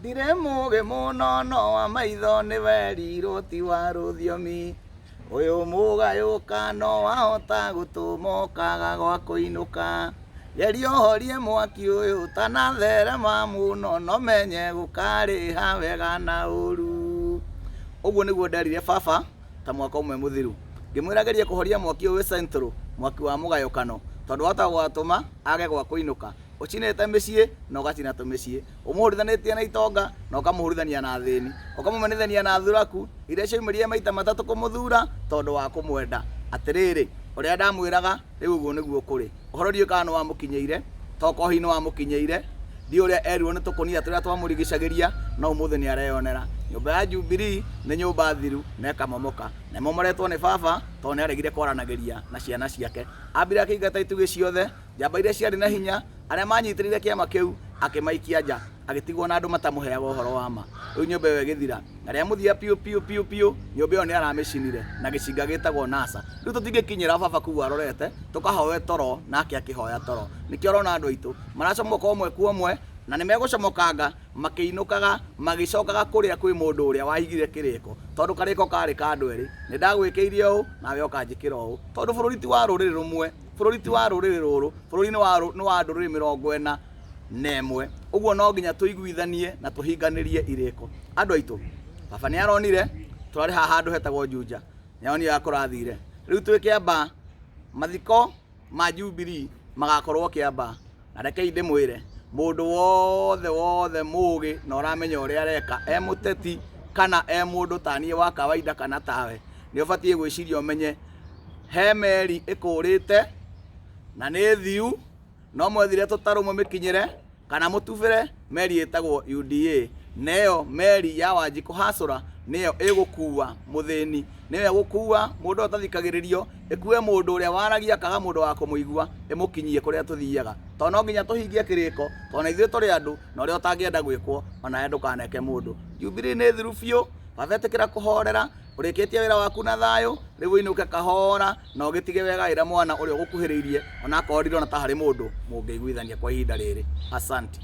Ndire muge muno no wa maitho ni werirwo ti wa ruthiomi. Uyu mugayuka no wahota gutumokaga gwa kuinuka. Yerio horie mwaki uyu tanatherema muno no menye gukariha wega na uru. Uguo niguo nderire baba ta mwaka umwe muthiru. Ngimwirageria kuhoria mwaki uyu central, mwaki wa mugayukano, tondu wata gwatuma age gwa kuinuka. Ucinete micii na ugacina tumicii, umuhurithanĩtie na itonga na ukamuhurithania na thĩni, ukamumenithania na thuraku iria ciaumirie maita matatu kumuthura tondu wa kumwenda. Atiriri uria ndamwiraga riu uguo niguo kuri. Uhoro dio kana wa mukinyeire toko hino wa mukinyeire ndi uria erirwo ni tukunia turia twamurigicagiria no umuthe ni areyonera. Nyumba ya Jubilee ni nyumba thiru na ikamomoka na momoretwo ni baba to ni aregire kwaranagiria na ciana ciake. Ambire akingata itugi ciothe njamba iria ciari na hinya aria manyitirire kiama kiu akimaikia nja agitigwo na andu matamuheaga uhoro wa ma. Riu nyumba iyo igithira na ria muthia piu nyumba iyo ni aramicinire na gicinga gitagwo NASA. Riu tutingikinyira baba kuwa arorete tukahoe toro nake akihoya toro. Nikio rona andu aitu maracomoka omwe kuomwe na nimegucomokanga makiinukaga magicokaga kuria kwi mundu uria wahigire kiriko tondu kariko kari ka andu eri ni ndagwikiirie u nawe ukanjikira u tondu bururi ti wa ruriri rumwe, bururi ti wa ruriri ruru, bururi ni wa nduriri 41. Uguo no nginya tuiguithanie na tuhinganirie iriko. Andu aitu baba ni aronire turari ha handu hetagwo Junja nyoni ya kurathire. Riu twi Kiamba mathiko ma Jubilee magakorwo Kiamba na reke inde mwire mundu wothe mugi na uramenya uria areka e muteti kana e mundu tanie wa kawaida kana tawe ni ubatie gwiciria umenye he meri ikurite na ni thiu no mwethire tutarumwe mikinyire kana mutubire meri etagwo UDA neyo meri ya Wanjiku hasura neyo igukuwa muthini neyo egukua mundu utathikagiririo ikue mundu uria waragia kaga mundu wa kumuigua imukinyie kuria tuthiaga to no nginya tuhingie kiriko to na ithuĩ turi andu na uria utangienda gwikwo ona endu kaneke mundu. Jubilee ni thiru biu bavetikira kuhorera urikitie wira waku na thayo riu inuke kahora na ugitige wega ira mwana uria ugukuhiriirie ona akorirwo na ta hari mundu mungiguithania kwa ihinda riri. Asante.